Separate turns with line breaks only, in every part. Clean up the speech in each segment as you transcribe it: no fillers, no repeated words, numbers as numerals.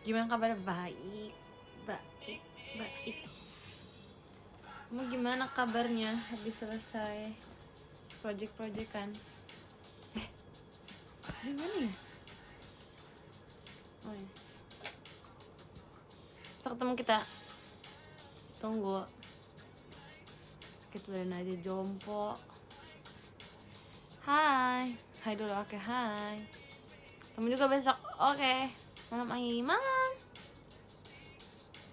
Gimana kabar? Baik. Baik. Baik. Kamu gimana kabarnya? Habis selesai project kan? Di mana ya? Oh ya. Bisa ketemu kita. Tunggu. Kita udahin aja jompo. Hai. Hai dulu, oke, hai. Kamu juga besok. Oke. Malam lagi, malam.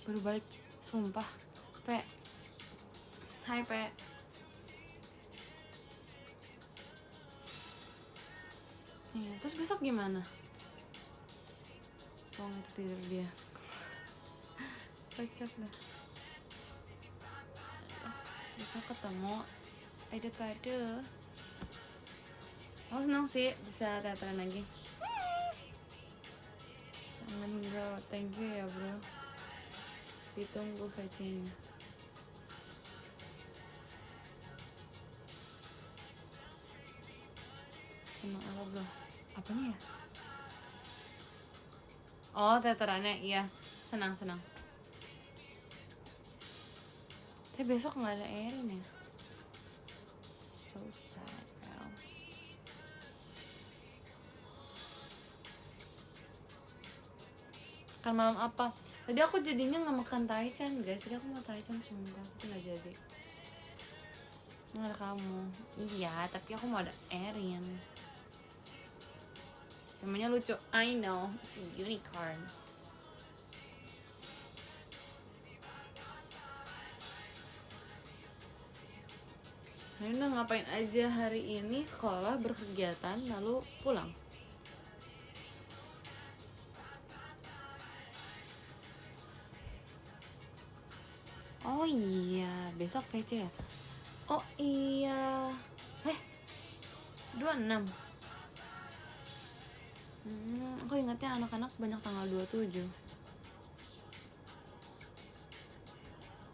Baru balik, sumpah. Pe. Hai, Pe. Iya, terus besok gimana? Oh, itu tidur dia. Kocak dah. Besok ketemu. Kado. Aku senang sih bisa teateran lagi. Jangan bro, thank you ya bro. Ditunggu VC-nya. Senang apa bro? Apanya ya? Oh, teaterannya, iya. Senang. Tapi besok nggak ada Erin ya? So sad, girl. Kan malam apa? Tadi aku jadinya nggak makan taichan guys. Tadi aku mau taichan sumpah, tapi nggak jadi. Nggak ada kamu. Iya, tapi aku mau ada Erin. Namanya lucu. I know, it's a unicorn. Nah, udah ngapain aja hari ini? Sekolah, berkegiatan, lalu pulang. Oh iya, besok PC ya? Oh iya. 26. Aku ingatnya anak-anak banyak tanggal 27.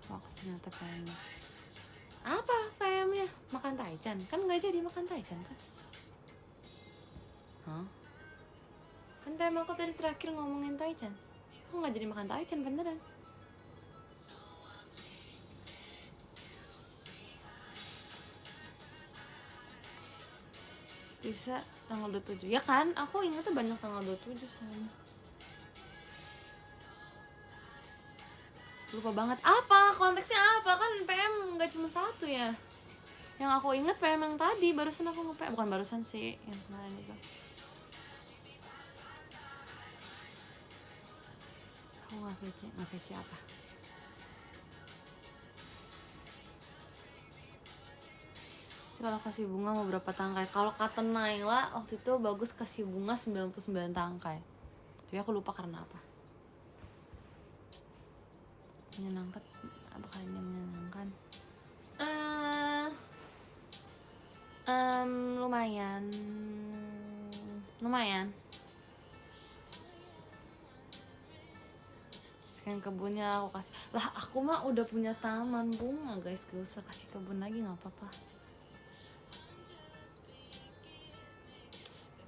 Fox ternyata PM. Apa PM-nya? Makan taichan? Kan gak jadi makan taichan kan? Hah? Kan time aku tadi terakhir ngomongin taichan. Aku gak jadi makan taichan beneran. Bisa tanggal 27. Ya kan? Aku ingatnya banyak tanggal 27 soalnya. Lupa banget. Apa? Konteksnya apa? Kan PM gak cuma satu ya. Yang aku inget PM yang tadi. Barusan aku nge-PM. Bukan barusan sih. Yang kemarin itu. Aku gak VC apa? Kalau kasih bunga mau berapa tangkai? Kalau kata Naila waktu itu bagus kasih bunga 99 tangkai. Tapi aku lupa karena apa. Menyenangkan. Apakah ini menyenangkan? Lumayan. Sekarang kebunnya aku kasih. Lah aku mah udah punya taman bunga guys. Gak usah kasih kebun lagi, gak apa-apa.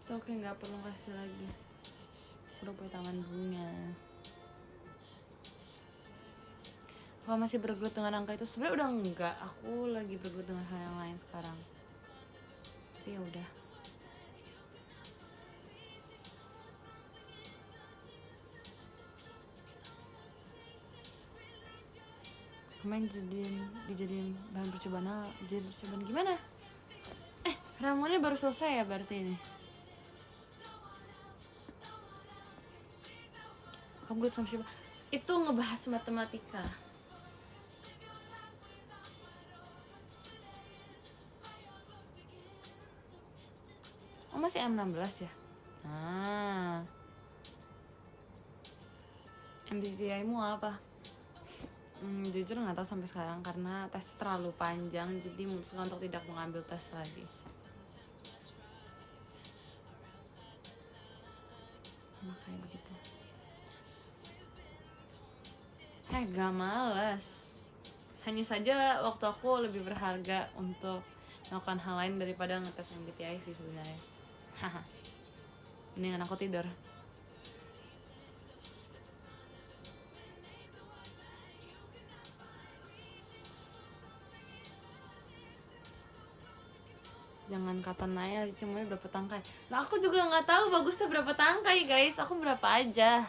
It's okay, gak perlu kasih lagi. Aku udah punya taman bunga. Kalau masih bergelut dengan angka itu sebenarnya udah enggak. Aku lagi bergelut dengan hal yang lain sekarang. Tapi ya udah. Kemarin dijadiin bahan percobaan. Jadi percobaan gimana? Ramuannya baru selesai ya berarti ini. Kamu gelut sama siapa? Itu ngebahas matematika. Oh masih M16 ya? MBTI-mu apa? Jujur nggak tahu sampai sekarang karena tes terlalu panjang, jadi memutuskan untuk tidak mengambil tes lagi. Makanya begitu. Gak males. Hanya saja waktu aku lebih berharga untuk melakukan hal lain daripada ngetes MBTI sih sebenarnya. Haha. Mendingan aku tidur. Jangan kata Naya cuma berapa tangkai. Nah aku juga nggak tahu bagusnya berapa tangkai guys. Aku berapa aja.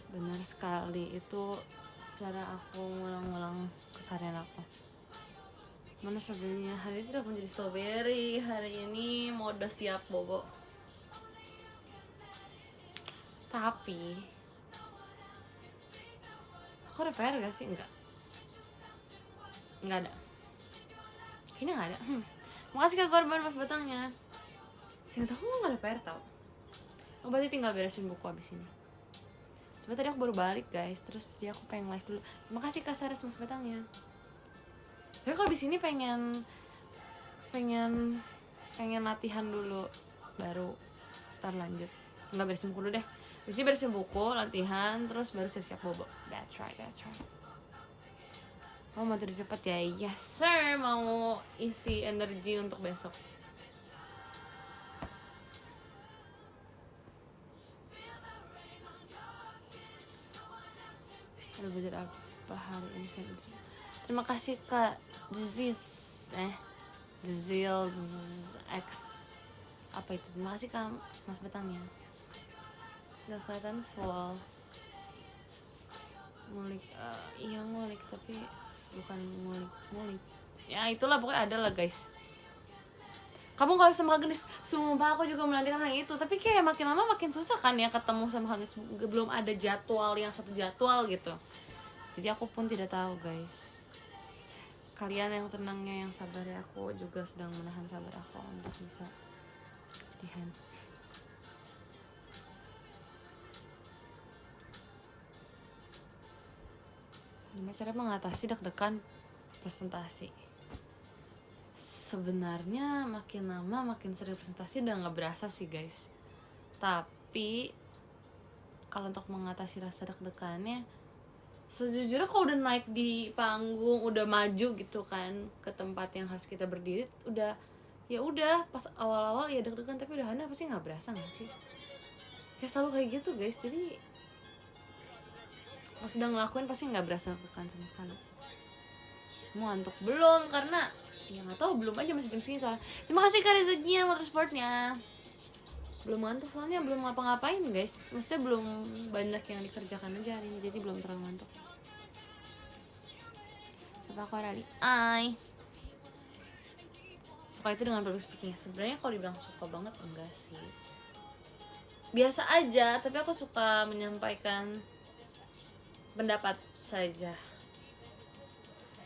Benar sekali, itu cara aku ngulang-ngulang keseharian aku. Mana strawberry-nya? Hari ini tidak menjadi strawberry. Hari ini mode siap bobo. Tapi aku ada PR gak sih? Enggak ada. Kayaknya nggak ada. Makasih Kak Korban mas batangnya. Seingat aku nggak ada PR tau. Oh, berarti tinggal beresin buku abis ini. Sebab tadi aku baru balik guys. Terus tadi aku pengen live dulu. Terima kasih Kak Saras mas batangnya. Tapi kalau abis ini pengen latihan dulu, baru ntar lanjut. Nggak beresin buku dulu deh. Abis ini beresin buku, latihan, terus baru siap-siap bobo. That's right. Mau tidur cepet ya? Yes sir, mau isi energi untuk besok. Ada belajar apa hari ini? Terima kasih Kak Zilz X. Apa itu? Terima kasih Kak Mas Batangnya. Gak kelihatan full. Ngulik, iya ngulik tapi bukan ngulik. Ya itulah pokoknya ada lah guys. Kamu kalau sama Kak Genis, sumpah aku juga menantikan yang itu. Tapi kayak makin lama makin susah kan ya ketemu sama Kak Genis. Belum ada jadwal yang satu jadwal gitu. Jadi aku pun tidak tahu guys. Kalian yang tenangnya, yang sabar ya. Aku juga sedang menahan sabar aku untuk bisa latihan. Gimana cara mengatasi deg-degan presentasi? Sebenarnya makin lama makin sering presentasi udah nggak berasa sih guys. Tapi kalau untuk mengatasi rasa deg-degannya, sejujurnya kalau udah naik di panggung, udah maju gitu kan ke tempat yang harus kita berdiri, udah ya udah pas awal-awal ya deg-degan, tapi udahannya pasti nggak berasa nggak sih? Kayak selalu kayak gitu guys. Jadi pas udah ngelakuin pasti nggak berasa deg-degan sama sekali. Mau ngantuk belum? Karena ya nggak tahu, belum aja, masih jam segini soalnya. Terima kasih Kak rezekinya motorsportnya. Belum ngantuk soalnya belum ngapa-ngapain guys. Maksudnya belum banyak yang dikerjakan aja hari ini, jadi belum terlalu ngantuk. Siapa aku Rali? Suka itu dengan public speaking. Sebenarnya kalau dibilang suka banget enggak sih. Biasa aja, tapi aku suka menyampaikan pendapat saja.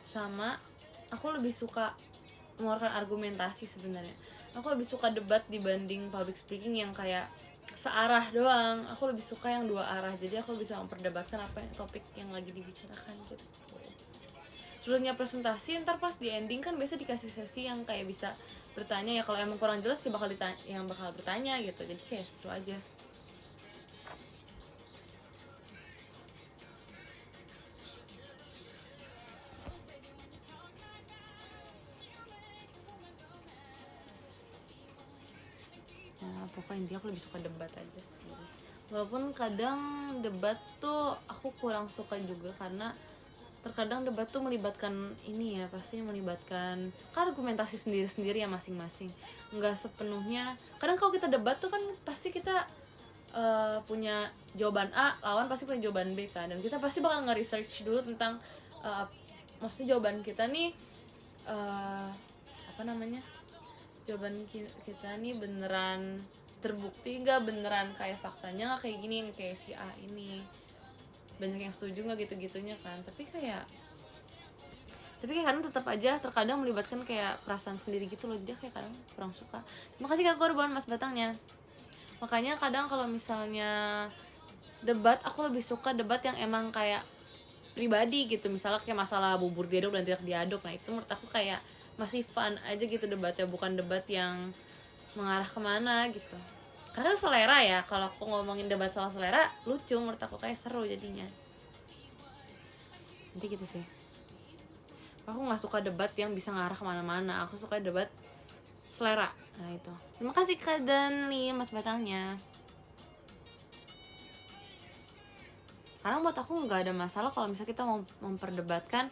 Sama aku lebih suka mengeluarkan argumentasi sebenarnya. Aku lebih suka debat dibanding public speaking yang kayak searah doang. Aku lebih suka yang dua arah. Jadi aku bisa memperdebatkan apa yang topik yang lagi dibicarakan gitu. Sebelumnya presentasi, ntar pas di ending kan biasa dikasih sesi yang kayak bisa bertanya ya. Kalau emang kurang jelas sih bakal bertanya gitu. Jadi kayak seru aja. Pokoknya intinya aku lebih suka debat aja sih. Walaupun kadang debat tuh aku kurang suka juga, karena terkadang debat tuh melibatkan ini ya, pasti melibatkan argumentasi sendiri-sendiri ya masing-masing. Nggak sepenuhnya. Kadang kalau kita debat tuh kan pasti kita punya jawaban A, lawan pasti punya jawaban B kan. Dan kita pasti bakal nge-research dulu tentang maksudnya jawaban kita nih jawaban kita nih beneran terbukti nggak, beneran kayak faktanya nggak kayak gini, yang kayak si A ini banyak yang setuju nggak gitu-gitunya kan. Tapi kayak kadang tetap aja terkadang melibatkan kayak perasaan sendiri gitu loh, jadi kayak kadang kurang suka. Terima kasih Kak Korban mas batangnya. Makanya kadang kalau misalnya debat, aku lebih suka debat yang emang kayak pribadi gitu, misalnya kayak masalah bubur diaduk dan tidak diaduk. Nah itu menurut aku kayak masih fun aja gitu debatnya, bukan debat yang mengarah kemana gitu. Karena itu selera ya, kalau aku ngomongin debat soal selera lucu, menurut aku kayak seru jadinya. Nanti gitu sih. Aku nggak suka debat yang bisa ngarah kemana-mana, aku suka debat selera. Nah itu. Terima kasih Kak Dani mas batangnya. Karena buat aku nggak ada masalah kalau misalnya kita mau memperdebatkan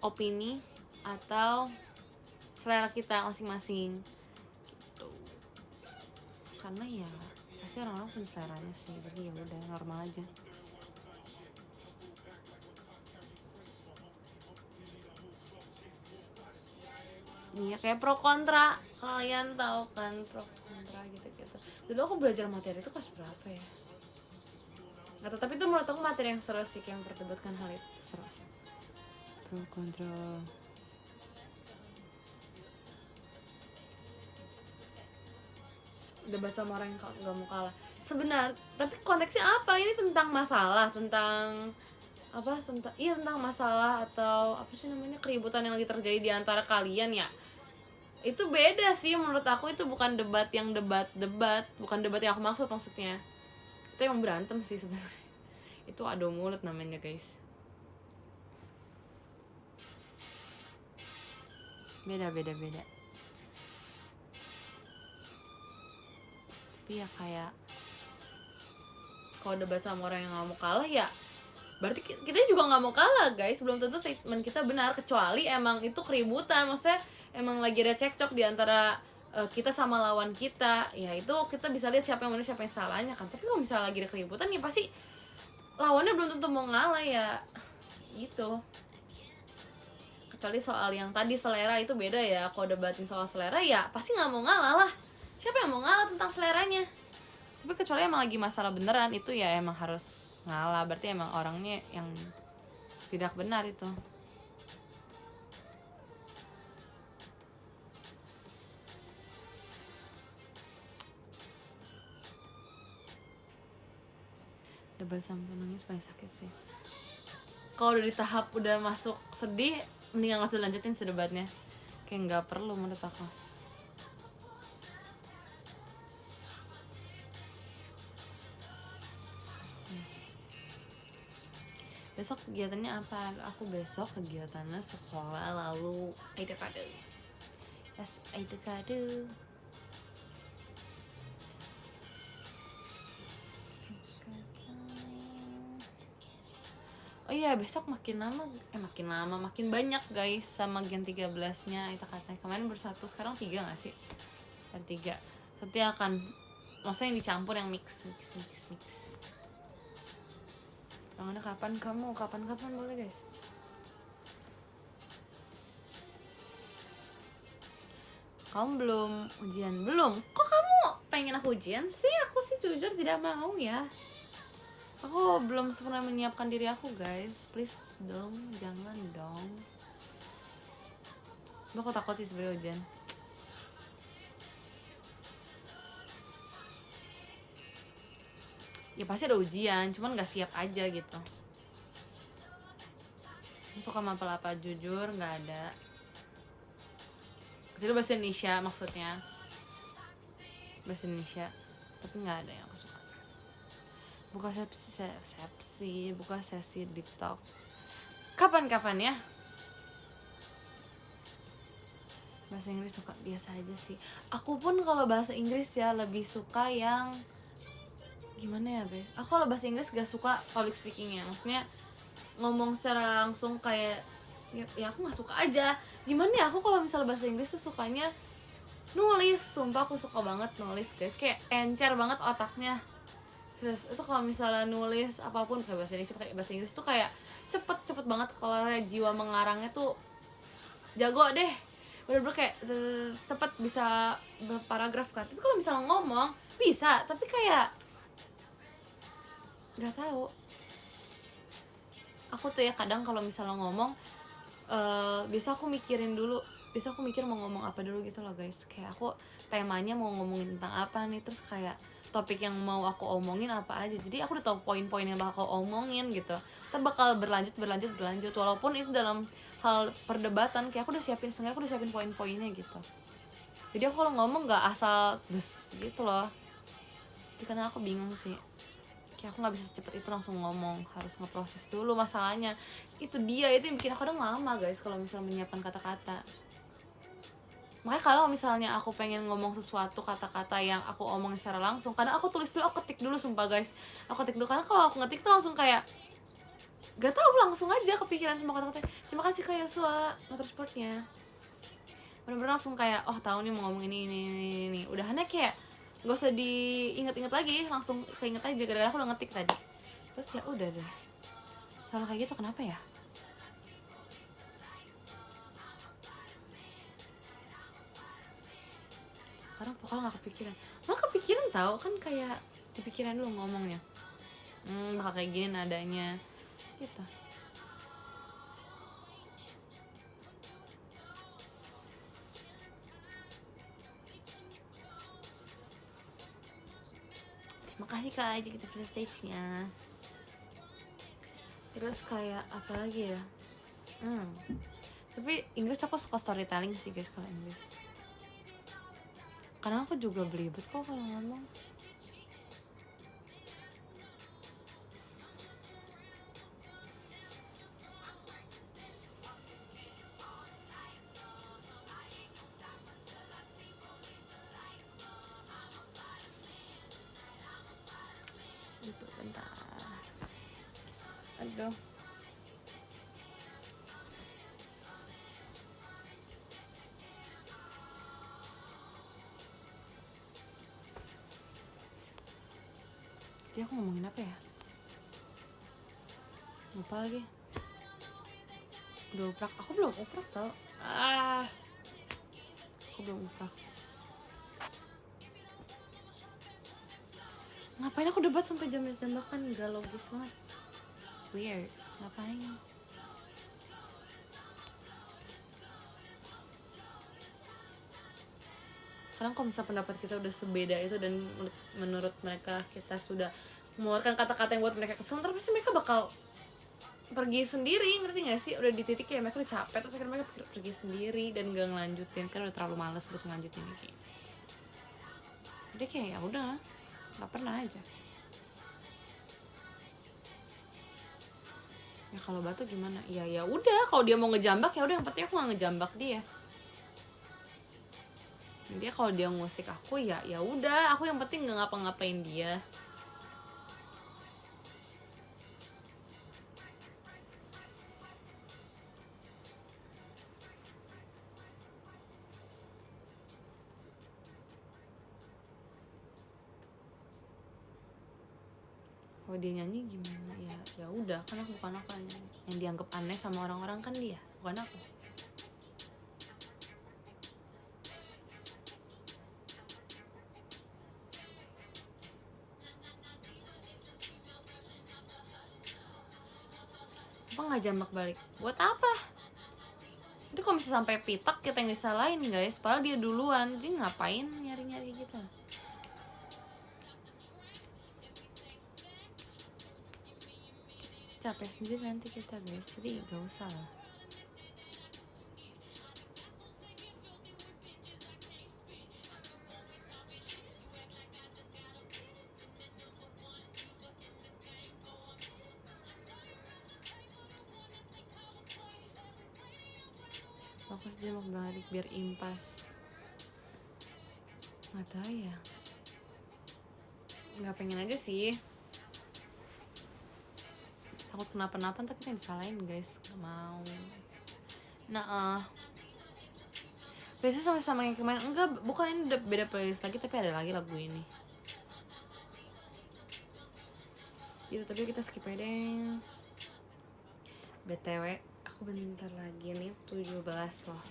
opini atau selera kita masing-masing gitu. Karena ya pasti orang-orang punya seleranya sih, jadi ya udah normal aja. Iya, kayak pro kontra, kalian tahu kan pro kontra gitu-gitu. Dulu aku belajar materi itu kelas berapa ya? Atau tapi itu menurut aku materi yang seru sih, kayak memperdebatkan hal itu seru. Pro kontra. Debat sama orang yang nggak mau kalah. Sebenarnya, tapi konteksnya apa? Ini tentang masalah, tentang apa? Tentang masalah atau apa sih namanya, keributan yang lagi terjadi di antara kalian ya. Itu beda sih menurut aku, itu bukan debat yang debat-debat, bukan debat yang aku maksudnya. Itu emang berantem sih sebenarnya. Itu adu mulut namanya, guys. Beda. Tapi ya kayak kalau debat sama orang yang nggak mau kalah ya berarti kita juga nggak mau kalah, guys. Belum tentu statement kita benar, kecuali emang itu keributan, maksudnya emang lagi ada cekcok di antara kita sama lawan kita, ya itu kita bisa lihat siapa yang benar siapa yang salahnya kan. Tapi kalau misalnya lagi ada keributan ya pasti lawannya belum tentu mau ngalah ya gitu. Kecuali soal yang tadi selera itu beda ya. Kalau debatin soal selera ya pasti nggak mau ngalah lah, siapa yang mau ngalah tentang seleranya. Tapi kecuali emang lagi masalah beneran, itu ya emang harus ngalah, berarti emang orangnya yang tidak benar itu. Debat sampai nangis paling sakit sih. Kalau udah di tahap udah masuk sedih, mendingan langsung lanjutin sedebatnya, kayak nggak perlu menurut aku. Besok kegiatannya apa? Aku besok kegiatannya sekolah, lalu ada kado. Yes, ada kado. Oh iya, besok makin banyak guys sama Gen 13-nya. Itu katanya kemarin bersatu, sekarang 3 gak sih? Ada 3. Nanti akan, maksudnya yang dicampur, yang mix. Tangannya kapan boleh guys? Kamu belum ujian? Belum? Kok kamu pengen aku ujian sih? Aku sih jujur tidak mau ya. Aku belum sempurna menyiapkan diri aku, guys. Please dong, jangan dong. Cuma aku takut sih sebenarnya ujian. Ya pasti ada ujian, cuman nggak siap aja gitu. Suka mapel apa? Jujur nggak ada. Kecuali bahasa Indonesia maksudnya. Bahasa Indonesia. Tapi nggak ada yang aku suka. Buka sesi deep talk. Kapan-kapan ya? Bahasa Inggris suka biasa aja sih. Aku pun kalau bahasa Inggris ya lebih suka yang gimana ya guys? Aku kalau bahasa Inggris gak suka public speaking ya. Maksudnya ngomong secara langsung kayak ya aku gak suka aja. Gimana ya, aku kalau misalnya bahasa Inggris tuh sukanya nulis. Sumpah aku suka banget nulis guys. Kayak encer banget otaknya. Terus itu kalau misalnya nulis apapun kayak bahasa Indonesia kayak bahasa Inggris tuh kayak cepet banget, kalau jiwa mengarangnya tuh jago deh, bener-bener kayak cepet bisa berparagraf kan. Tapi kalau misalnya ngomong bisa, tapi kayak nggak tahu. Aku tuh ya kadang kalau misalnya ngomong bisa aku mikir mau ngomong apa dulu gitu loh guys. Kayak aku temanya mau ngomongin tentang apa nih, terus kayak topik yang mau aku omongin apa aja. Jadi aku udah tahu poin-poin yang bakal aku omongin gitu. Ntar bakal berlanjut walaupun itu dalam hal perdebatan, kayak aku udah siapin poin-poinnya gitu. Jadi aku kalau ngomong nggak asal dus gitu loh. Itu karena aku bingung sih, kayak aku nggak bisa secepat itu langsung ngomong, harus ngeproses dulu masalahnya. Itu yang bikin aku kadang lama guys kalau misalnya menyiapkan kata-kata. Makanya kalau misalnya aku pengen ngomong sesuatu kata-kata yang aku omongin secara langsung, kadang aku tulis dulu, aku ketik dulu, sumpah guys, aku ketik dulu, karena kalau aku ngetik tuh langsung kayak gak tau, langsung aja kepikiran semua kata-kata. Terima kasih Kak Yosua motorsportnya, bener-bener langsung kayak oh tahu nih mau ngomong ini. Udahannya kayak gak usah diinget-inget lagi, langsung keinget aja gara-gara aku udah ngetik tadi. Terus ya udah deh, selalu kayak gitu, kenapa ya? Kadang vokal gak kepikiran, malah kepikiran tau kan, kayak di pikiran dulu ngomongnya, bakal kayak gini nadanya gitu. Terima kasih Kak aja gitu for stage-nya. Terus kayak apa lagi ya, tapi Inggris aku suka storytelling sih guys kalau Inggris, karena aku juga belibet kok kalau ngomong. Itu bentar, aduh. Tadi aku ngomongin apa ya, lupa lagi. Udah uprak, aku belum uprak tau. Aku belum uprak. Ngapain aku debat sampai jam-jam bahkan, gak logis banget, weird. Ngapain? Kadang kalau misalnya pendapat kita udah sebeda itu dan menurut mereka kita sudah mengeluarkan kata-kata yang buat mereka kesel, terus pasti mereka bakal pergi sendiri, ngerti gak sih? Udah di titik kayak mereka udah capek, terus akhirnya mereka pergi sendiri dan gak ngelanjutin, karena udah terlalu males buat ngelanjutin ini. Jadi kayak ya udah, nggak pernah aja. Ya kalau batu gimana? Ya udah, kalau dia mau ngejambak ya udah, yang penting aku nggak ngejambak dia. Dia kalau dia ngusik aku ya udah, aku yang penting nggak ngapa-ngapain dia. Kalau dia nyanyi gimana ya udah, kan aku bukan aku yang nyanyi. Yang dianggap aneh sama orang-orang kan dia, bukan aku. Apa nggak jambak balik? Buat apa? Itu kalau bisa sampai pitak kita yang disalahin guys, padahal dia duluan. Jadi ngapain nyari-nyari gitu? Capek sendiri nanti kita guys, jadi gak usah lah. Fokus dia mau balik biar impas. Nggak tahu ya, nggak pengen aja sih, takut kenapa-napa ntar kita yang disalahin guys, nggak mau. Biasanya sama-sama yang kemarin, enggak, bukan, ini udah beda playlist lagi, tapi ada lagi lagu ini itu, tapi kita skip aja deh. BTW aku bentar lagi nih 17 loh.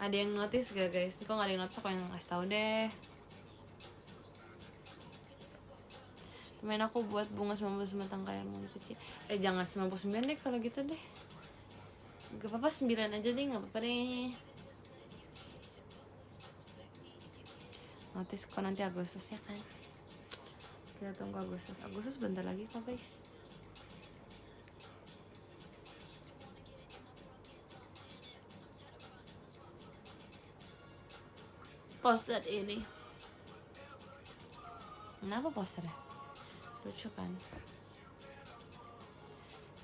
Ada yang notice gak guys? Kok gak ada yang notice, aku yang ngasih tau deh. Temen aku buat bunga 99 kayak mau cuci. Jangan 99 deh kalau gitu deh. Gak apa-apa 9 aja deh, gak apa-apa deh. Notice kok nanti Agustus ya kan. Kita tunggu Agustus bentar lagi kok guys. Poster ini. Kenapa posternya? Lucu kan?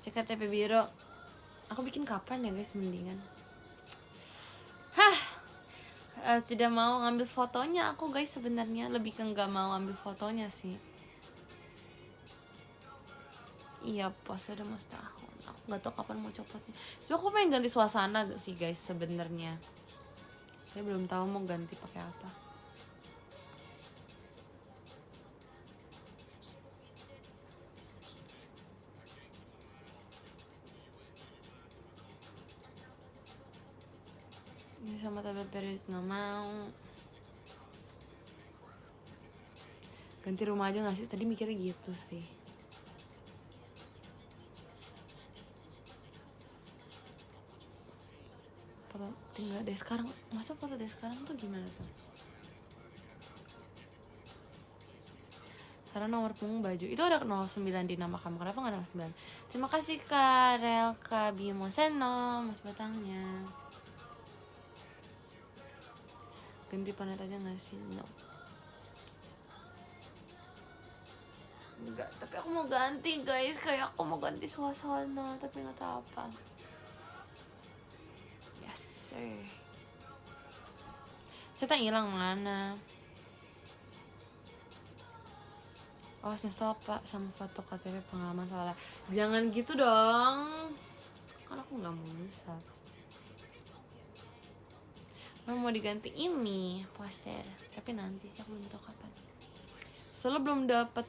Cek KTP Biro. Aku bikin kapan ya guys, mendingan. tidak mau ngambil fotonya aku guys, sebenarnya lebih ke nggak mau ambil fotonya sih. Iya, puasa udah mau setahun. Aku nggak tahu kapan mau copotnya. Sebenernya aku pengen ganti suasana sih guys sebenarnya. Saya belum tahu mau ganti pakai apa. Ini sama tablet period nggak mau. Ganti rumah aja nggak sih? Tadi mikirnya gitu sih. Foto tinggal deh sekarang. Masa foto deh sekarang tuh gimana tuh? Saran nomor punggung baju itu ada 09 di nama kamu, kenapa nggak ada 09? Terima kasih Kak Relka Bimo Seno, mas batangnya. Ganti planet aja nggak sih? No. Enggak, tapi aku mau ganti guys, kayak aku mau ganti suasana, tapi nggak tahu apa. Yes sir. Cerita hilang mana? Awas nyesel pak sama foto KTP pengalaman soalnya. Jangan gitu dong, kan aku nggak mau nyesel. Mau diganti ini poster, tapi nanti sih aku belum tahu kapan. Soalnya belum dapet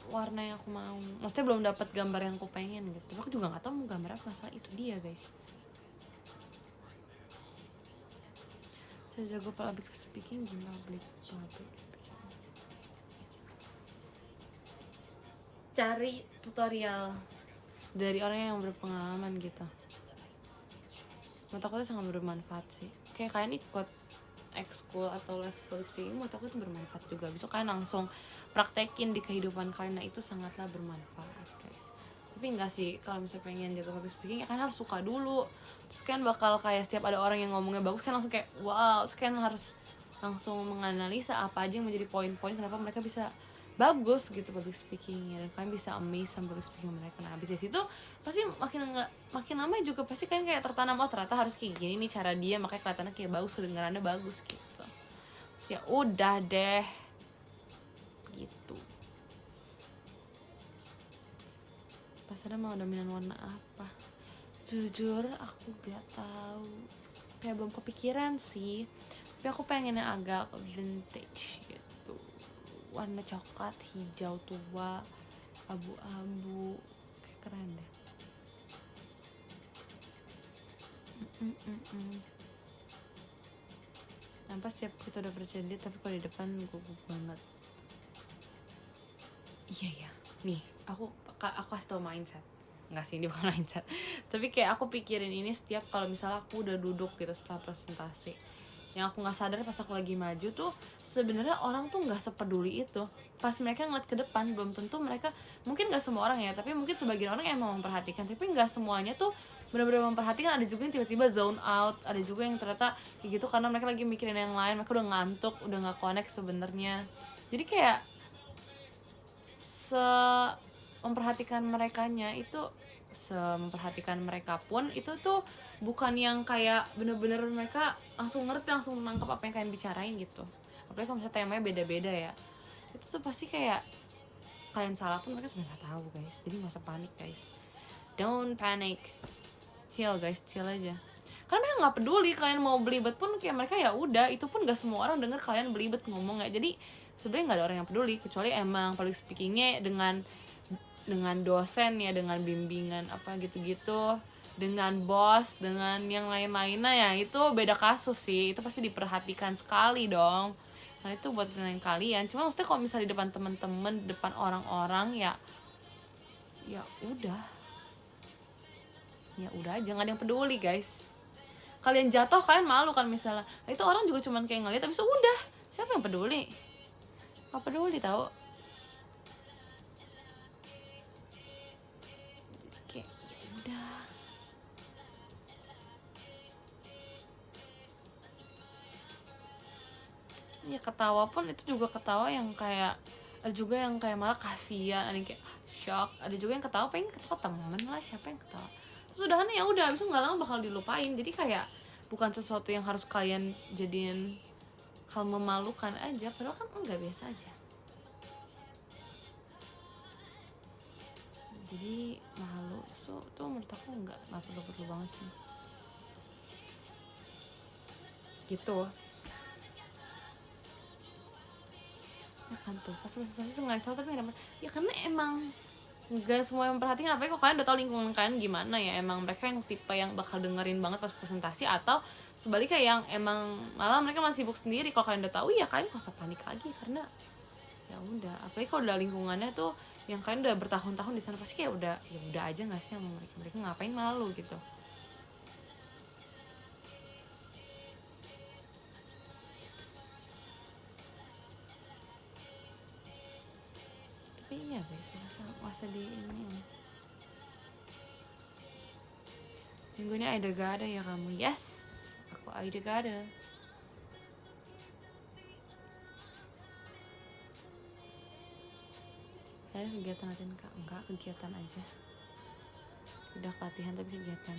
warna yang aku mau, maksudnya belum dapat gambar yang aku pengen gitu. Aku juga nggak tahu mau gambar apa, masalah itu dia guys. Saya jago public speaking, gimana public speaking? Cari tutorial dari orang yang berpengalaman gitu. Menurut aku itu sangat bermanfaat sih. Kayak kalian ikut ekskul atau les public speaking, menurut aku itu bermanfaat juga. Bisa kalian langsung praktekin di kehidupan kalian, nah itu sangatlah bermanfaat guys. Tapi enggak sih, kalau misalnya pengen jaga public speaking ya kan harus suka dulu. Terus kan bakal kayak setiap ada orang yang ngomongnya bagus kan langsung kayak wow. Terus kan harus langsung menganalisa apa aja yang menjadi poin-poin kenapa mereka bisa bagus gitu public speakingnya, dan kalian bisa amazed sama public speaking mereka. Nah abis dari situ pasti makin lama juga pasti kalian kayak tertanam, oh ternyata harus kayak gini nih cara dia, makanya kelihatannya kayak bagus, kedengarannya bagus gitu. Terus ya udah deh gitu. Pasarnya mau dominan warna apa? Jujur aku gak tahu, kayak belum kepikiran sih. Tapi aku pengen yang agak vintage gitu, warna coklat, hijau tua, abu-abu, kayak keren deh. Nampak setiap kita udah percaya diri, tapi kalau di depan gugup banget. Iya ya, nih aku kasih tau mindset. Nggak sih, ini bukan mindset. Tapi kayak aku pikirin ini setiap kalau misalnya aku udah duduk gitu setelah presentasi. Yang aku nggak sadar pas aku lagi maju tuh sebenarnya orang tuh nggak sepeduli itu. Pas mereka ngeliat ke depan, belum tentu mereka, mungkin nggak semua orang ya, tapi mungkin sebagian orang emang memperhatikan, tapi nggak semuanya tuh benar-benar memperhatikan. Ada juga yang tiba-tiba zone out, ada juga yang ternyata kayak gitu karena mereka lagi mikirin yang lain, mereka udah ngantuk, udah nggak connect sebenarnya. Jadi kayak memperhatikan merekanya itu, memperhatikan mereka pun itu tuh bukan yang kayak bener-bener mereka langsung ngerti, langsung nangkep apa yang kalian bicarain gitu. Apalagi kalau misalnya temanya beda-beda ya, itu tuh pasti kayak kalian salah pun mereka sebenarnya nggak tahu guys. Jadi nggak usah panik guys, don't panic, chill guys, chill aja. Karena mereka nggak peduli kalian mau belibet pun, kayak mereka ya udah, itu pun nggak semua orang denger kalian belibet ngomong ya. Jadi sebenarnya nggak ada orang yang peduli, kecuali emang public speakingnya dengan dosen ya, dengan bimbingan apa gitu-gitu, dengan bos, dengan yang lain-lainnya ya, itu beda kasus sih. Itu pasti diperhatikan sekali dong. Nah itu buat penilaian kalian. Cuma maksudnya kalau misalnya di depan teman-teman, depan orang-orang ya udah, ya udah aja, nggak ada yang peduli guys. Kalian jatuh kalian malu kan misalnya, nah, itu orang juga cuman kayak ngeliat, tapi udah, siapa yang peduli? Nggak peduli tau. Kayak ya udah. Ya ketawa pun itu juga ketawa yang kayak, ada juga yang kayak malah kasihan, ada yang kayak shock, ada juga yang ketawa pengen ketawa temen lah, siapa yang ketawa. Terus udahan ya udah, abis itu nggak lama bakal dilupain. Jadi kayak bukan sesuatu yang harus kalian jadiin hal memalukan aja, padahal kan enggak, biasa aja. Jadi malu tuh menurut aku nggak perlu banget sih gitu ya kan. Tuh pas presentasi nggak salah tapi ya karena emang nggak semua yang memperhatikan, apalagi kalau kalian udah tau lingkungan kalian gimana ya, emang mereka yang tipe yang bakal dengerin banget pas presentasi, atau sebaliknya yang emang malah mereka masih sibuk sendiri. Kalau kalian udah tahu ya kalian gak usah panik lagi, karena ya udah, apalagi kalau udah lingkungannya tuh yang kalian udah bertahun-tahun di sana, pasti kayak udah ya udah aja nggak sih sama mereka ngapain malu gitu. Tapi iya guys, masa di ini minggu ini Aida gak ada ya kamu. Yes, aku Aida gak ada. Kegiatan latihan kak? Enggak, kegiatan aja. Udah latihan tapi kegiatan.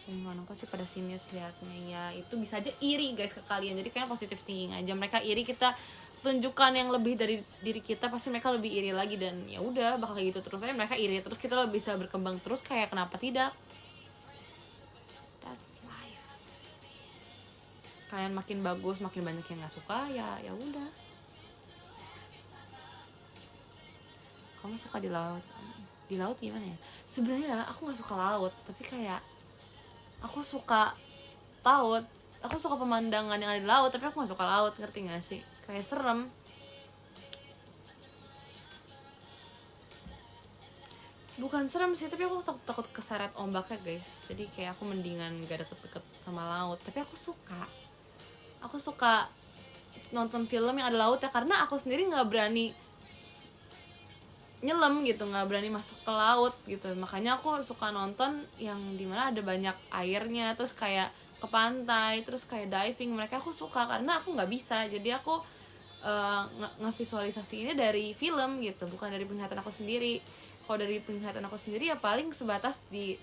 Lingkungan aku sih pada sinius liatnya ya. Itu bisa aja iri guys ke kalian. Jadi kalian positive thinking aja. Mereka iri, kita tunjukkan yang lebih dari diri kita, pasti mereka lebih iri lagi. Dan ya udah bakal kayak gitu terus aja. Mereka iri terus, kita lebih bisa berkembang terus. Kayak kenapa tidak? That's life. Kalian makin bagus, makin banyak yang nggak suka, ya udah. Kamu suka di laut? Di laut gimana ya? Sebenarnya aku nggak suka laut, tapi kayak aku suka laut. Aku suka pemandangan yang ada di laut, tapi aku nggak suka laut, ngerti nggak sih? Kayak serem. Bukan serem sih, tapi aku takut keseret ombaknya guys. Jadi kayak aku mendingan gak deket-deket sama laut. Tapi aku suka nonton film yang ada laut ya, karena aku sendiri nggak berani nyelam gitu, nggak berani masuk ke laut gitu. Makanya aku suka nonton yang dimana ada banyak airnya, terus kayak ke pantai, terus kayak diving. Mereka aku suka karena aku nggak bisa, jadi aku ngevisualisasi ini dari film gitu, bukan dari penglihatan aku sendiri. Kalau dari penglihatan aku sendiri ya paling sebatas di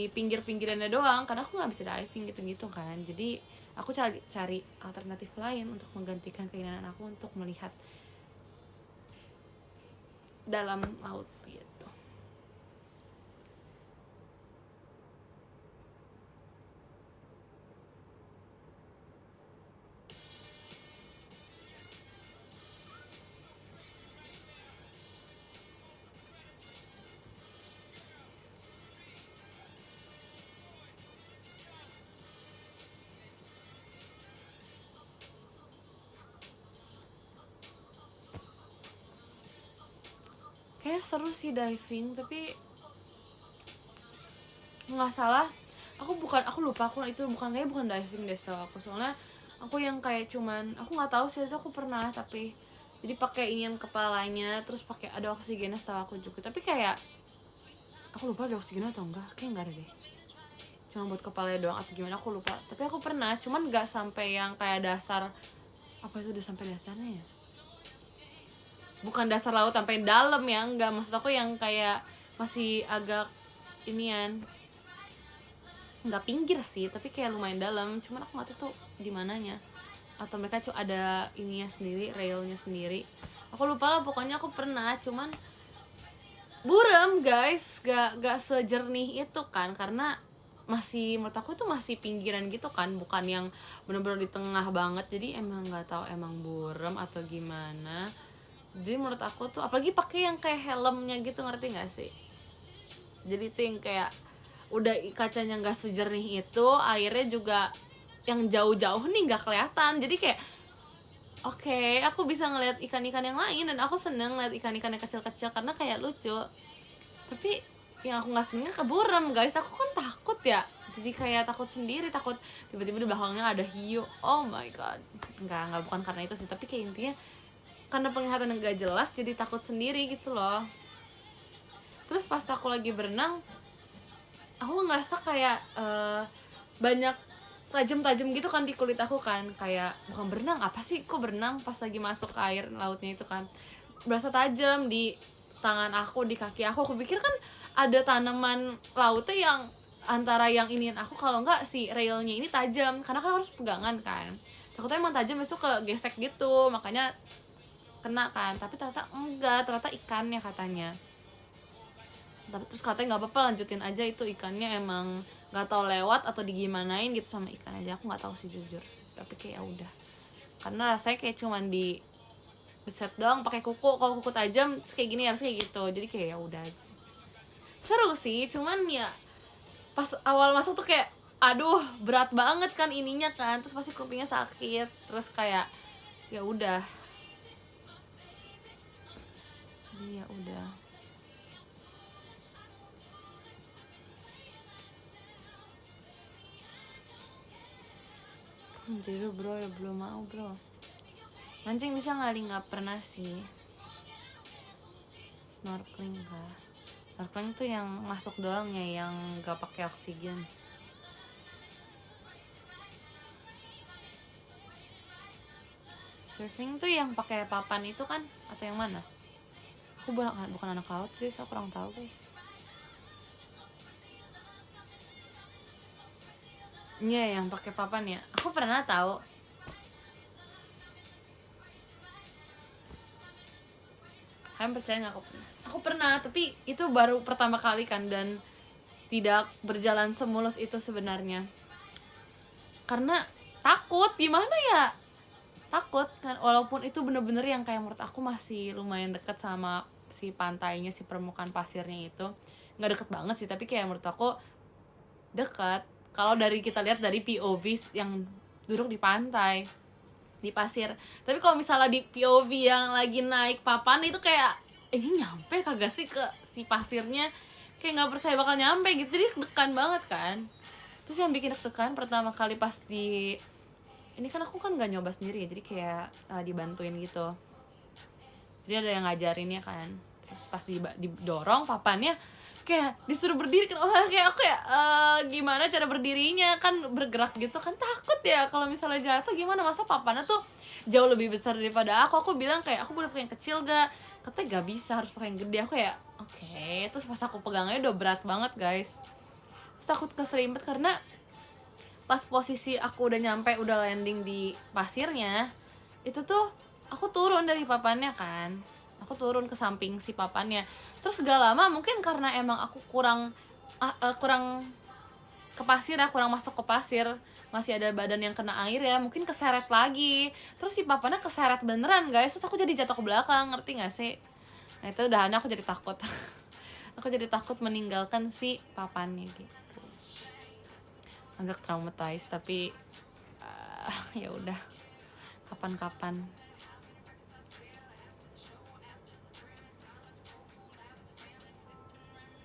pinggir-pinggirannya doang, karena aku nggak bisa diving gitu kan. Jadi aku cari alternatif lain untuk menggantikan keinginan aku untuk melihat dalam laut gitu. Kayaknya seru sih diving, tapi nggak salah aku lupa aku itu bukan diving deh setahu aku. Soalnya aku yang kayak cuman, aku nggak tahu sih, aku pernah tapi jadi pakai inian kepalanya, terus pakai ada oksigennya setahu aku juga. Tapi kayak aku lupa ada oksigen atau enggak, kayak nggak ada deh, cuma buat kepalanya doang atau gimana aku lupa. Tapi aku pernah, cuman nggak sampai yang kayak dasar, apa itu udah sampai dasarnya ya, bukan dasar laut sampai dalam ya, enggak, maksud aku yang kayak masih agak inian, nggak pinggir sih, tapi kayak lumayan dalam. Cuman aku nggak tahu tuh di mananya, atau mereka cuma ada ininya sendiri, railnya sendiri, aku lupa lah. Pokoknya aku pernah, cuman buram guys, gak sejernih itu kan, karena masih, menurut aku tuh masih pinggiran gitu kan, bukan yang bener-bener di tengah banget. Jadi emang nggak tahu emang buram atau gimana. Jadi menurut aku tuh, apalagi pakai yang kayak helmnya gitu, ngerti nggak sih? Jadi tuh yang kayak udah kacanya nggak sejernih itu, airnya juga yang jauh-jauh nih nggak kelihatan. Jadi kayak oke, aku bisa ngeliat ikan-ikan yang lain, dan aku seneng ngeliat ikan-ikan yang kecil-kecil karena kayak lucu. Tapi yang aku nggak senengnya keburam guys, aku kan takut ya, jadi kayak takut sendiri, takut tiba-tiba di belakangnya ada hiu. Oh my god, nggak bukan karena itu sih, tapi kayak intinya karena penglihatan yang gak jelas, jadi takut sendiri gitu loh. Terus pas aku lagi berenang, aku ngerasa kayak banyak tajam-tajam gitu kan di kulit aku kan. Kayak bukan berenang, apa sih, kok berenang pas lagi masuk ke air lautnya itu kan, berasa tajam di tangan aku, di kaki aku. Aku pikir kan ada tanaman lautnya yang antara yang iniin aku, kalau enggak si railnya ini tajam, karena kan harus pegangan kan, takutnya emang tajam besok ke gesek gitu, makanya kena kan. Tapi ternyata enggak, ternyata ikannya katanya. Tapi terus katanya nggak apa-apa, lanjutin aja, itu ikannya emang nggak tahu lewat atau digimanain gitu sama ikan aja, aku nggak tahu sih jujur. Tapi kayak ya udah, karena rasanya kayak cuman di beset doang pakai kuku, kalau kuku tajam kayak gini harus kayak gitu, jadi kayak ya udah aja. Seru sih, cuman ya pas awal masuk tuh kayak aduh berat banget kan ininya kan, terus pasti kupingnya sakit, terus kayak ya udah, jadi ya udah. Tidur bro, ya belum mau bro. Mancing bisa nggak? Nggak pernah sih. Snorkeling kah? Snorkeling tuh yang masuk doang ya, yang nggak pakai oksigen. Surfing tuh yang pakai papan itu kan, atau yang mana? Aku bukan anak laut guys, aku kurang tahu guys. Iya, yang pakai papan ya. Aku pernah tahu. Kalian percaya nggak aku pernah? Aku pernah, tapi itu baru pertama kali kan, dan tidak berjalan semulus itu sebenarnya. Karena takut, gimana ya? Takut kan, walaupun itu bener-bener yang kayak menurut aku masih lumayan deket sama si pantainya, si permukaan pasirnya itu. Nggak deket banget sih, tapi kayak menurut aku deket. Kalau dari kita lihat dari POV yang duduk di pantai, di pasir. Tapi kalau misalnya di POV yang lagi naik papan itu kayak ini nyampe kagak sih ke si pasirnya, kayak nggak percaya bakal nyampe gitu, jadi deg-degan banget kan. Terus yang bikin deg-degan pertama kali pas di ini kan, aku kan nggak nyoba sendiri ya, jadi kayak dibantuin gitu, jadi ada yang ngajarinnya kan. Terus pas didorong papannya, kayak disuruh berdiri kan, oh kayak aku ya gimana cara berdirinya, kan bergerak gitu kan, takut ya kalau misalnya jatuh gimana, masa papannya tuh jauh lebih besar daripada aku bilang kayak aku boleh pakai yang kecil gak, katanya gak bisa, harus pakai yang gede. Aku ya oke. Terus pas aku pegangnya udah berat banget guys, terus takut keserimpet karena pas posisi aku udah nyampe, udah landing di pasirnya itu tuh, aku turun dari papannya kan, aku turun ke samping si papannya. Terus gak lama, mungkin karena emang aku kurang ke pasir ya, kurang masuk ke pasir, masih ada badan yang kena air ya, mungkin keseret lagi. Terus si papannya keseret beneran guys, terus aku jadi jatuh ke belakang, ngerti gak sih? Nah itu udahannya aku jadi takut. Aku jadi takut meninggalkan si papannya gitu, agak traumatized. Tapi ya udah, kapan-kapan.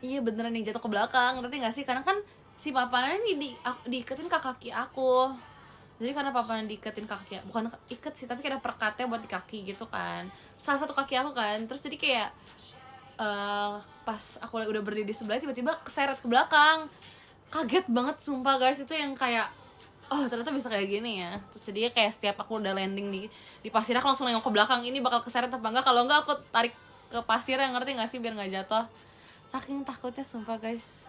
Iya beneran yang jatuh ke belakang, ngerti gak sih? Karena kan si papannya ini diiketin ke kaki aku. Jadi karena papannya diiketin ke kaki, bukan iket sih, tapi kayak ada perekatnya buat di kaki gitu kan, salah satu kaki aku kan. Terus jadi kayak pas aku udah berdiri di sebelah, tiba-tiba keseret ke belakang. Kaget banget sumpah guys, itu yang kayak oh ternyata bisa kayak gini ya. Terus jadi kayak setiap aku udah landing di pasir, aku langsung nengok ke belakang, ini bakal keseret apa enggak, kalau enggak aku tarik ke pasir, yang ngerti gak sih, biar nggak jatuh. Saking takutnya sumpah guys,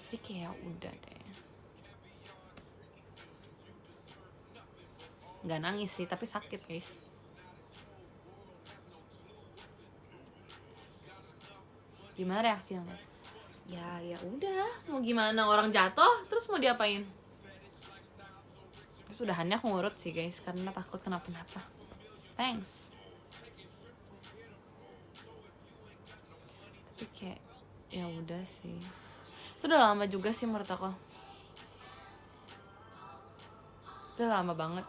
jadi kayak udah deh, nggak nangis sih tapi sakit guys. Gimana reaksinya? Ya udah, mau gimana, orang jatuh terus mau diapain. Terus udahannya aku ngurut sih guys, karena takut kenapa-napa. Thanks. Tapi kayak ya udah sih, itu udah lama juga sih menurut aku, udah lama banget.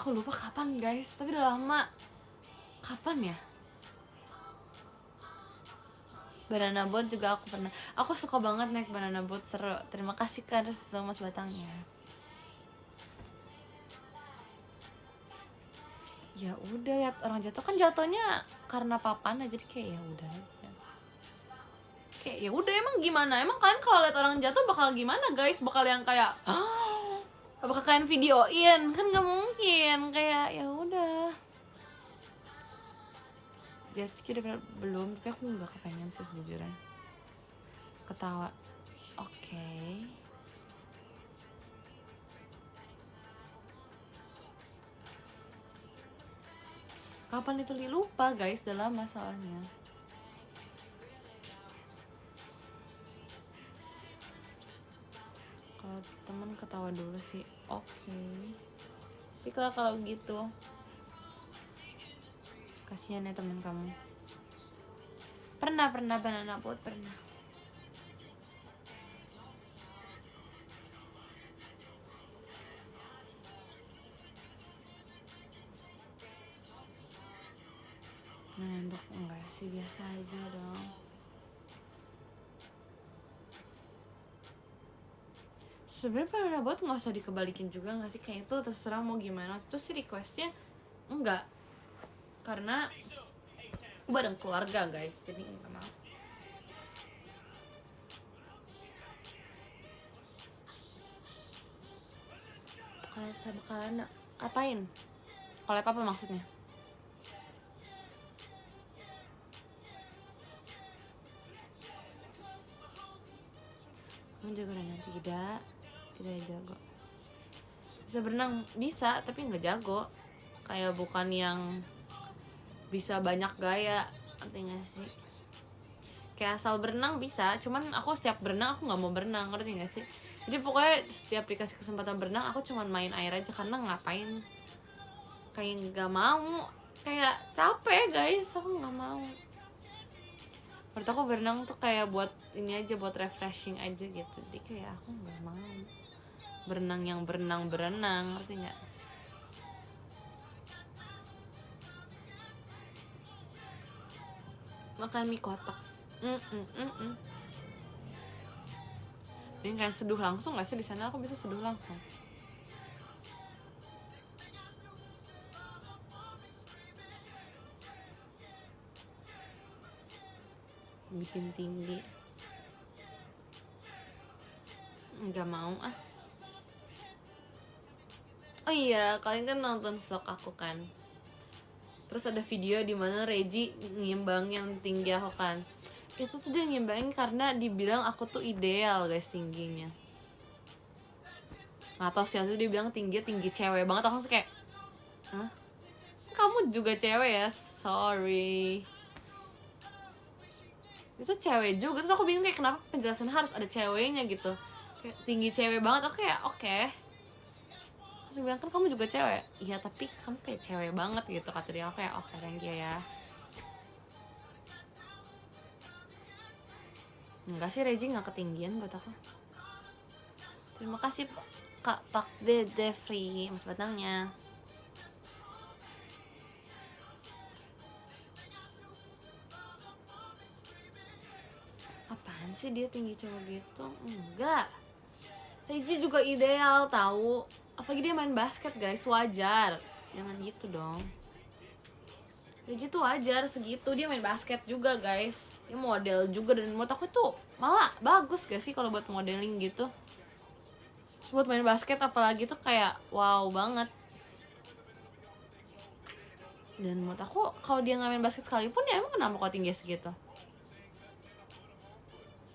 Aku lupa kapan guys, tapi udah lama. Kapan ya? Banana boat juga aku pernah. Aku suka banget naik banana boat, seru. Terima kasih kan Restu Mas Batangnya. Ya udah, lihat orang jatuh kan, jatuhnya karena papan aja, jadi kayak ya udah aja. Kayak ya udah, emang gimana? Emang kalian kalau lihat orang jatuh bakal gimana guys? Bakal yang kayak bakal kalian videoin? Kan nggak mungkin. Kayak ya udah. Jet ski udah belum, tapi aku nggak kepengen sih sejujurnya. Ketawa. Oke. Oke. Kapan itu lupa guys, udah lama soalnya. Kalau temen ketawa dulu sih, oke. Tapi kalau gitu, kasihan ya temen kamu. Pernah banana boat pernah. Nah untuk enggak sih, biasa aja dong. Sebenarnya banana boat nggak usah dikebalikin juga nggak sih, kayak itu terserah mau gimana. Terus sih requestnya enggak, karena bareng keluarga guys, jadi minta maaf. Kalian sama kalian apain? Collab apa maksudnya? Kamu jago renang? Tidak jago. Bisa berenang bisa, tapi nggak jago. Kayak bukan yang bisa banyak gaya, ngerti nggak sih? Kayak asal berenang bisa, cuman aku setiap berenang aku nggak mau berenang, ngerti nggak sih? Jadi pokoknya setiap dikasih kesempatan berenang aku cuman main air aja, karena ngapain? Kayak nggak mau, kayak capek guys, aku nggak mau. Menurut aku berenang tuh kayak buat ini aja, buat refreshing aja gitu. Jadi kayak aku nggak mau berenang yang berenang ngerti nggak? Makan mie kotak. Ini kayak seduh langsung nggak sih? Di sana aku bisa seduh langsung. Bikin tinggi. Nggak mau ah. Oh iya, kalian kan nonton vlog aku kan. Terus ada video di mana Reji ngimbangin tinggi aku kan. Itu tuh dia ngimbangin karena dibilang aku tuh ideal guys tingginya. Nggak tau sih, itu dia bilang tinggi cewek banget. Aku langsung kayak, hah? Kamu juga cewek ya? Sorry. Itu cewek juga. Terus aku bingung kayak kenapa penjelasan harus ada ceweknya gitu. Kayak tinggi cewek banget. Aku kayak oke. Terus dia bilang kan kamu juga cewek. Iya tapi kamu kayak cewek banget gitu, kata dia. Aku kayak oke, thank you ya. Enggak sih, Reji nggak ketinggian buat aku. Terima kasih Kak Pak Dede Free mas batangnya. Apaan sih dia tinggi cowok gitu? Enggak. Reji juga ideal tahu. Apalagi dia main basket guys, wajar. Jangan gitu dong. Reji tuh wajar segitu, dia main basket juga guys. Dia model juga, dan menurut aku tuh malah bagus gak sih kalau buat modeling gitu. Terus buat main basket apalagi tuh kayak wow banget. Dan menurut aku kalau dia nggak main basket sekalipun ya emang kenapa kok tinggi segitu?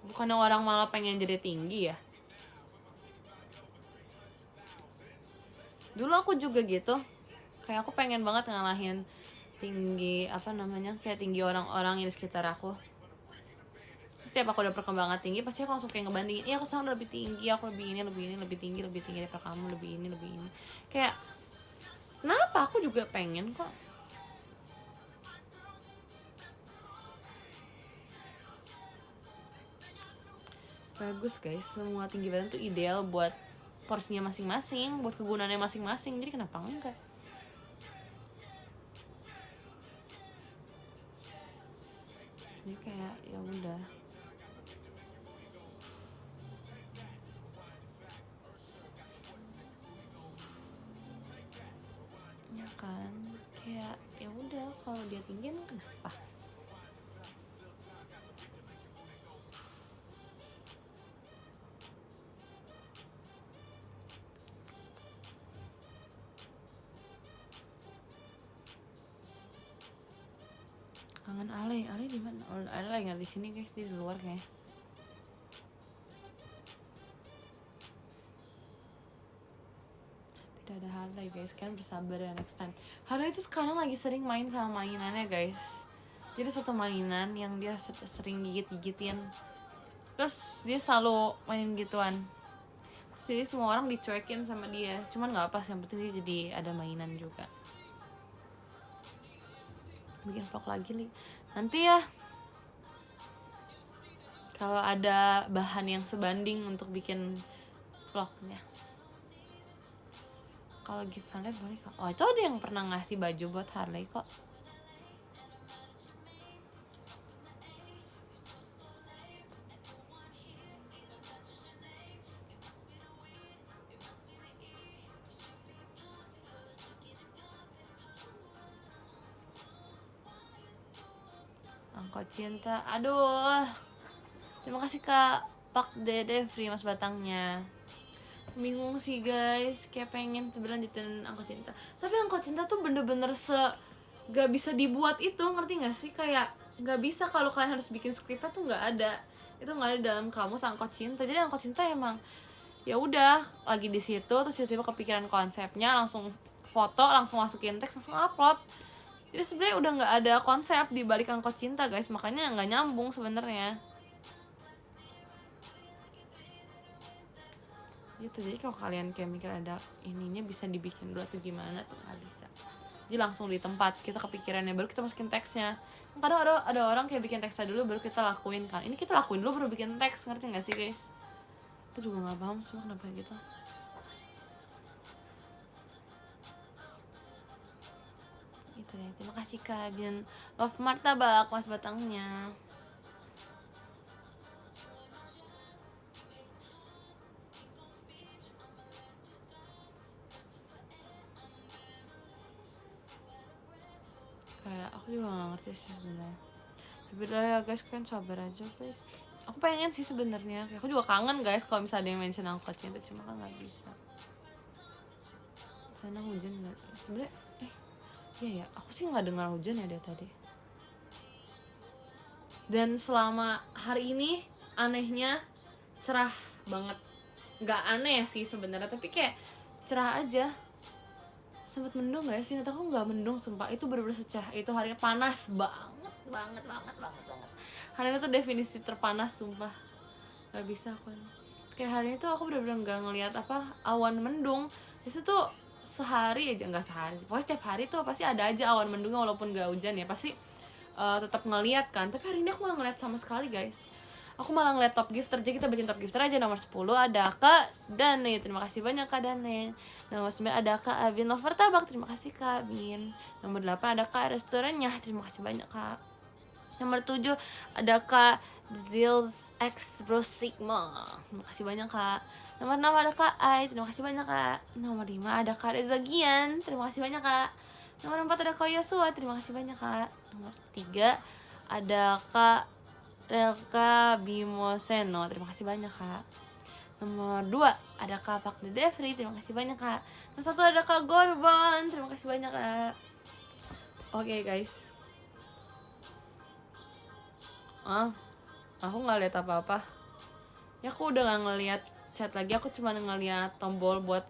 Bukannya orang malah pengen jadi tinggi ya? Dulu aku juga gitu, kayak aku pengen banget ngalahin tinggi apa namanya, kayak tinggi orang-orang yang di sekitar aku. Setiap aku udah perkembangan tinggi pasti aku langsung kayak ngebandingin, iya aku sekarang lebih tinggi, aku lebih ini lebih tinggi daripada kamu, lebih ini kayak kenapa, aku juga pengen kok. Bagus guys, semua tinggi badan tuh ideal buat porsinya masing-masing, buat kegunaannya masing-masing, jadi kenapa enggak? Jadi kayak ya udah. Ya kan, kayak ya udah, kalau dia tinggi emang kenapa? Kangen Ale di mana? Ale lagi nggak di sini guys, di luar kayak. bersabar ya next time. Harley itu sekarang lagi sering main sama mainannya guys. Jadi satu mainan yang dia sering gigit-gigitin, terus dia selalu main gituan. Terus jadi semua orang dicuekin sama dia. Cuman gak apa, yang penting dia jadi ada mainan juga. Bikin vlog lagi nih nanti ya, kalau ada bahan yang sebanding untuk bikin vlognya. Kalau gift Harley boleh kok. Oh itu ada yang pernah ngasih baju buat Harley kok. Angkot cinta, aduh. Terima kasih Kak Pak Dede Free Mas Batangnya. Bingung sih guys, kayak pengen sebenarnya lanjutin Angkot Cinta. Tapi Angkot Cinta tuh bener-bener gak bisa dibuat itu, ngerti gak sih? Kayak gak bisa kalau kalian harus bikin skripnya tuh gak ada. Itu gak ada dalam kamus Angkot Cinta. Jadi Angkot Cinta emang ya udah lagi di situ, terus tiba-tiba kepikiran konsepnya, langsung foto, langsung masukin teks, langsung upload. Jadi sebenarnya udah nggak ada konsep di balik Angkot Cinta guys, makanya nggak nyambung sebenarnya. Gitu, jadi kalau kalian kayak mikir ada ininya bisa dibikin dulu atau gimana tuh nggak bisa. Jadi langsung di tempat kita kepikirannya baru kita masukin teksnya. Kadang ada orang kayak bikin teksnya dulu baru kita lakuin kan. Ini kita lakuin dulu baru bikin teks, ngerti nggak sih guys? Aku juga nggak paham semua kenapa gitu. Itu deh, terima kasih Kak Bin Love Martabak Mas Batangnya. Kayak aku juga gak ngerti sih sebenarnya. Tapi udah ya guys, kalian sabar aja guys. Aku pengen sih sebenarnya. Aku juga kangen guys kalau misalnya ada yang mention Angkot Cinta, cuma kan nggak bisa. Sana hujan nggak? Sebenarnya iya ya, aku sih nggak dengar hujan ya dari tadi. Dan selama hari ini anehnya cerah banget. Nggak aneh sih sebenarnya, tapi kayak cerah aja. Sempet mendung gak ya sih? Aku nggak mendung sumpah. Itu bener-bener secerah itu, harinya panas banget. Hari ini tuh definisi terpanas sumpah. Gak bisa aku. Kayak hari ini tuh aku bener-bener nggak ngelihat awan mendung. Biasanya tuh sehari aja, nggak sehari, pokoknya setiap hari tuh pasti ada aja awan mendungnya walaupun gak hujan ya, pasti tetap ngeliat kan. Tapi hari ini aku nggak ngeliat sama sekali guys. Aku malah ngeliat top gifter. Jadi kita bacain top gifter aja. Nomor 10 ada Kak Dane, terima kasih banyak Kak Dane. Nomor 9 ada Kak Abin Lover Tabak, terima kasih Kak Abin. Nomor 8 ada Kak Restorannya, terima kasih banyak Kak. Nomor 7 ada Kak Zils X Bro Sigma, terima kasih banyak Kak. Nomor 6 ada Kak Ai, terima kasih banyak Kak. Nomor 5 ada Kak Reza Gian, terima kasih banyak Kak. Nomor 4 ada Kak Yosua, terima kasih banyak Kak. Nomor 3 ada Kak Relka Bimoseno, terima kasih banyak Kak. Nomor 2 ada Kak Pak Dedefri, terima kasih banyak Kak. Nomor 1 ada Kak Gorbon, terima kasih banyak Kak. Oke guys, aku nggak lihat apa-apa ya, aku udah nggak ngeliat chat lagi, aku cuma ngeliat tombol buat